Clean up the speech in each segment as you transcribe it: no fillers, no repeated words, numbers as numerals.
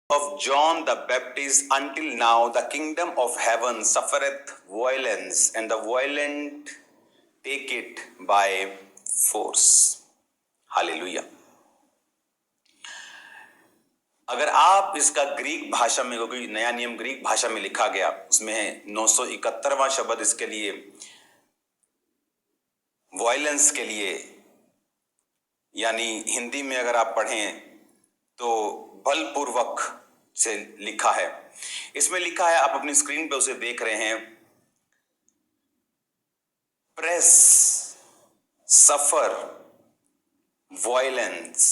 of John the Baptist, until now the kingdom of heaven suffereth violence, and the violent take it by force. Hallelujah. अगर आप इसका Greek भाषा में, क्योंकि नया नियम ग्रीक भाषा में लिखा गया, उसमें है 971वां शब्द इसके लिए, वायलेंस के लिए, यानी हिंदी में अगर आप पढ़ें तो बलपूर्वक से लिखा है। इसमें लिखा है, आप अपनी स्क्रीन पे उसे देख रहे हैं, प्रेस, सफर, वायलेंस।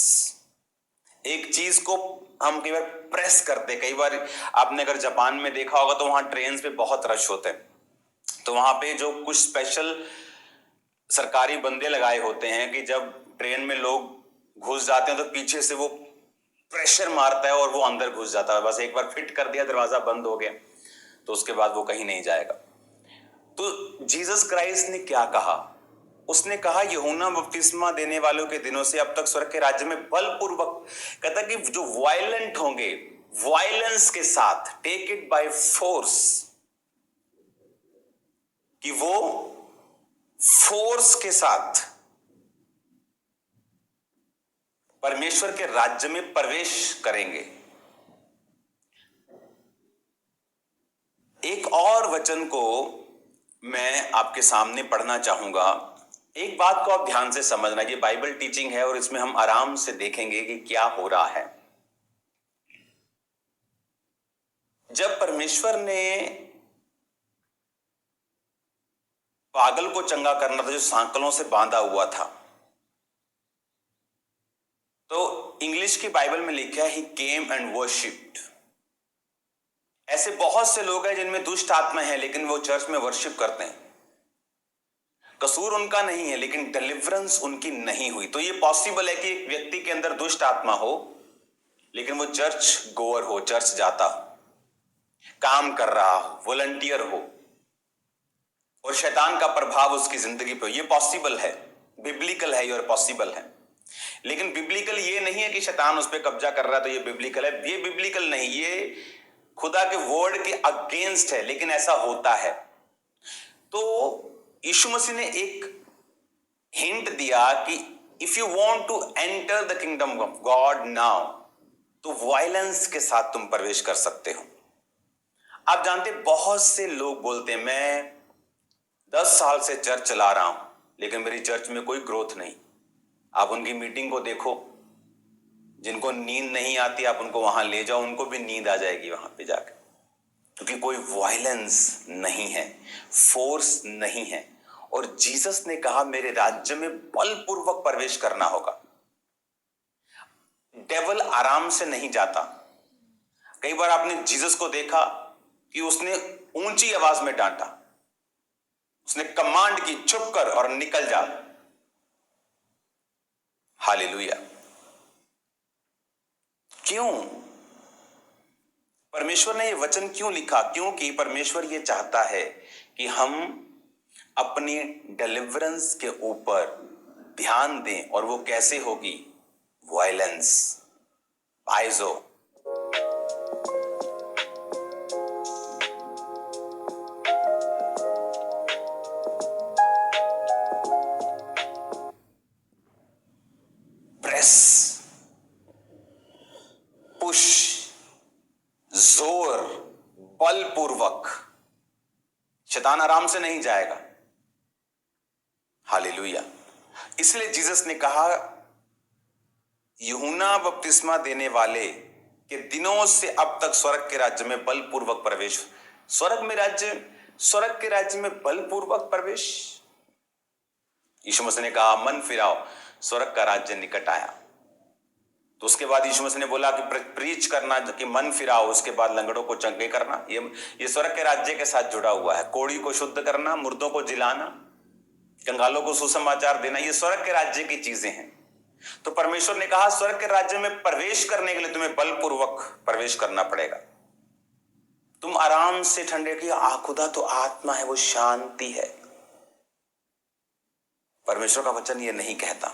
एक चीज को हम कई बार प्रेस करते, कई बार आपने अगर जापान में देखा होगा तो वहां ट्रेन पे बहुत रश होते हैं, तो वहां पे जो कुछ स्पेशल सरकारी बंदे लगाए होते हैं कि जब ट्रेन में लोग घुस जाते हैं तो पीछे से वो प्रेशर मारता है और वो अंदर घुस जाता है। बस एक बार फिट कर दिया, दरवाजा बंद हो गया, तो उसके बाद वो कहीं नहीं जाएगा। तो जीसस क्राइस्ट ने क्या कहा? उसने कहा यूहन्ना बपतिस्मा देने वालों के दिनों से अब तक स्वर्ग के राज्य में बलपूर्वक, कहता कि जो वायलेंट होंगे, वायलेंस के साथ, टेक इट बाय फोर्स, कि वो फोर्स के साथ परमेश्वर के राज्य में प्रवेश करेंगे। एक और वचन को मैं आपके सामने पढ़ना चाहूंगा। एक बात को आप ध्यान से समझना, ये बाइबल टीचिंग है और इसमें हम आराम से देखेंगे कि क्या हो रहा है। जब परमेश्वर ने पागल को चंगा करना था जो सांकलों से बांधा हुआ था, तो इंग्लिश की बाइबल में लिखा है, ही केम एंड वर्शिप्ड। ऐसे बहुत से लोग हैं जिनमें दुष्ट आत्मा है लेकिन वो चर्च में वर्शिप करते हैं। कसूर उनका नहीं है लेकिन डिलीवरेंस उनकी नहीं हुई। तो ये पॉसिबल है कि एक व्यक्ति के अंदर दुष्ट आत्मा हो लेकिन वो चर्च गोअर हो, चर्च जाता हो, काम कर रहा हो, वॉलंटियर हो, और शैतान का प्रभाव उसकी जिंदगी पे हो। ये पॉसिबल है, बिब्लिकल है और पॉसिबल है। लेकिन बिब्लिकल ये नहीं है कि शैतान उस पर कब्जा कर रहा है तो ये बिब्लिकल है। ये बिब्लिकल नहीं, ये खुदा के वर्ड के अगेंस्ट है, लेकिन ऐसा होता है। तो यीशु मसीह ने एक हिंट दिया कि if you want to enter the kingdom of God now, तो वायलेंस के साथ तुम प्रवेश कर सकते हो। आप जानते, बहुत से लोग बोलते हैं मैं 10 साल से चर्च चला रहा हूं लेकिन मेरी चर्च में कोई ग्रोथ नहीं। आप उनकी मीटिंग को देखो, जिनको नींद नहीं आती आप उनको वहां ले जाओ, उनको भी नींद आ जाएगी वहां पे जाकर, क्योंकि कोई वायलेंस नहीं है, फोर्स नहीं है। और जीसस ने कहा मेरे राज्य में बलपूर्वक प्रवेश करना होगा। डेविल आराम से नहीं जाता। कई बार आपने जीसस को देखा कि उसने ऊंची आवाज में डांटा, उसने कमांड की चुप कर और निकल जा। हालेलुया। क्यों? परमेश्वर ने ये वचन क्यों लिखा? क्योंकि परमेश्वर ये चाहता है कि हम अपनी डिलीवरेंस के ऊपर ध्यान दें। और वो कैसे होगी? वायलेंस, आइजो। प्रेस, पुश, जोर, बलपूर्वक। शैतान आराम से नहीं जाएगा। हालेलुया। इसलिए जीसस ने कहा यूहन्ना बपतिस्मा देने वाले के दिनों से अब तक स्वर्ग के राज्य में बलपूर्वक प्रवेश। स्वर्ग के राज्य में बलपूर्वक प्रवेश। यीशु मसीह ने कहा मन फिराओ, स्वर्ग का राज्य निकट आया। तो उसके बाद यीशु मसीह ने बोला कि प्रीच करना कि मन फिराओ, उसके बाद लंगड़ों को चंगे करना। ये स्वर्ग के राज्य के साथ जुड़ा हुआ है। कोढ़ी को शुद्ध करना, मुर्दों को जिलाना, कंगालों को सुसमाचार देना, ये स्वर्ग के राज्य की चीजें हैं। तो परमेश्वर ने कहा स्वर्ग के राज्य में प्रवेश करने के लिए तुम्हें बलपूर्वक प्रवेश करना पड़ेगा। तुम आराम से ठंडे की खुदा तो आत्मा है, वो शांति है। परमेश्वर का वचन ये नहीं कहता।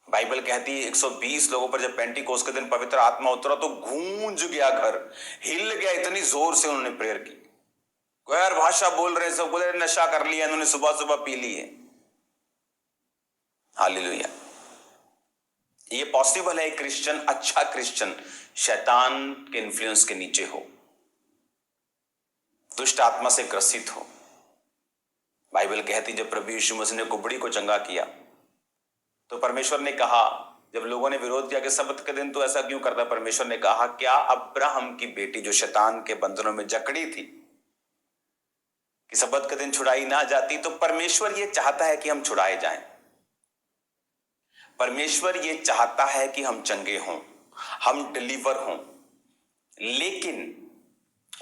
बाइबल कहती है 120 लोगों पर जब पेंटिकोस्ट के दिन पवित्र आत्मा उतरा तो गूंज गया घर, हिल गया, इतनी जोर से उन्होंने प्रेयर की। गैर भाषा बोल रहे, सब बोले नशा कर लिया इन्होंने, सुबह सुबह पी ली है। हालेलुया। ये पॉसिबल है एक क्रिश्चियन, अच्छा क्रिश्चियन शैतान के इन्फ्लुएंस के नीचे हो, दुष्ट आत्मा से ग्रसित हो। बाइबल कहती जब प्रभु यीशु मसीह ने कुबड़ी को चंगा किया तो परमेश्वर ने कहा, जब लोगों ने विरोध किया कि सब्त के दिन तो ऐसा क्यों करता, परमेश्वर ने कहा क्या अब्राहम की बेटी जो शैतान के बंधनों में जकड़ी थी कि सब्त के दिन छुड़ाई ना जाती, तो परमेश्वर ये चाहता है कि हम छुड़ाए जाएं। परमेश्वर ये चाहता है कि हम चंगे हों, हम डिलीवर हों, लेकिन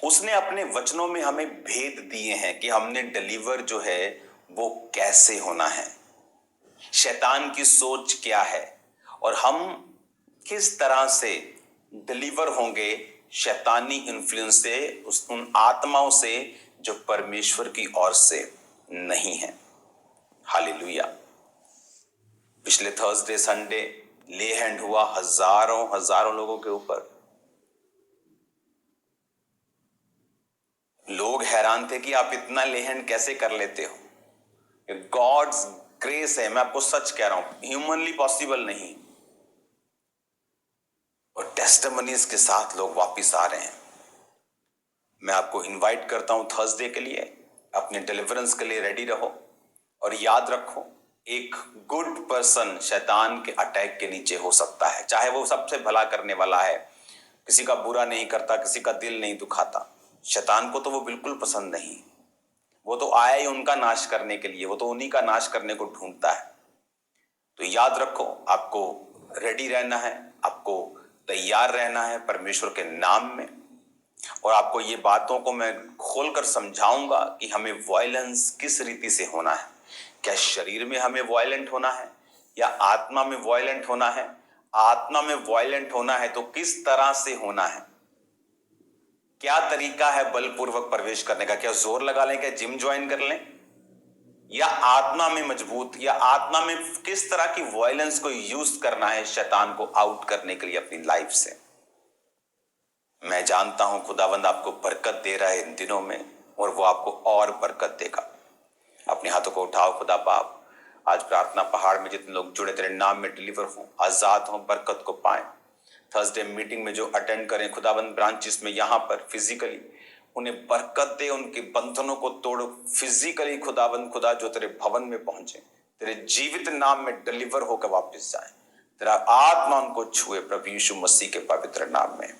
उसने अपने वचनों में हमें भेद दिए हैं कि हमने डिलीवर जो है वो कैसे होना है, शैतान की सोच क्या है और हम किस तरह से डिलीवर होंगे शैतानी इन्फ्लुएंस से, उन आत्माओं से जो परमेश्वर की ओर से नहीं है। हालेलुया। पिछले थर्सडे संडे ले हैंड हुआ हजारों लोगों के ऊपर। लोग हैरान थे कि आप इतना ले हैंड कैसे कर लेते हो। गॉड्स ग्रेस है, मैं आपको सच कह रहा हूं, ह्यूमनली पॉसिबल नहीं। और टेस्टिमनीज के साथ लोग वापिस आ रहे हैं। मैं आपको इनवाइट करता हूं थर्सडे के लिए, अपने डिलीवरेंस के लिए रेडी रहो और याद रखो एक गुड पर्सन शैतान के अटैक के नीचे हो सकता है, चाहे वो सबसे भला करने वाला है, किसी का बुरा नहीं करता, किसी का दिल नहीं दुखाता। शैतान को तो वो बिल्कुल पसंद नहीं, वो तो आया ही उनका नाश करने के लिए, वो तो उन्हीं का नाश करने को ढूंढता है। तो याद रखो आपको रेडी रहना है, आपको तैयार रहना है परमेश्वर के नाम में। और आपको ये बातों को मैं खोलकर समझाऊंगा कि हमें वायलेंस किस रीति से होना है। क्या शरीर में हमें वायलेंट होना है या आत्मा में वायलेंट होना है? आत्मा में वायलेंट होना है तो किस तरह से होना है? क्या तरीका है बलपूर्वक प्रवेश करने का? क्या जोर लगा लें, क्या जिम ज्वाइन कर लें, या आत्मा में मजबूत, या आत्मा में किस तरह की वायलेंस को यूज करना है शैतान को आउट करने के लिए अपनी लाइफ से? मैं जानता हूं खुदावंद आपको बरकत दे रहा है इन दिनों में, और वो आपको और बरकत देगा। अपने हाथों को उठाओ। खुदा बाप, आज प्रार्थना पहाड़ में जितने लोग जुड़े तेरे नाम में डिलीवर हों, आजाद हों, बरकत को पाएं। थर्सडे मीटिंग में जो अटेंड करें खुदावंद ब्रांचेस में, यहाँ पर फिजिकली उन्हें बरकत दे, उनके बंधनों को तोड़ो फिजिकली खुदावंद, खुदा जो तेरे भवन में पहुंचे, तेरे जीवित नाम में डिलीवर होकर वापस जाए। तेरा आत्मा उनको छुए प्रभु यीशु मसीह के पवित्र नाम में।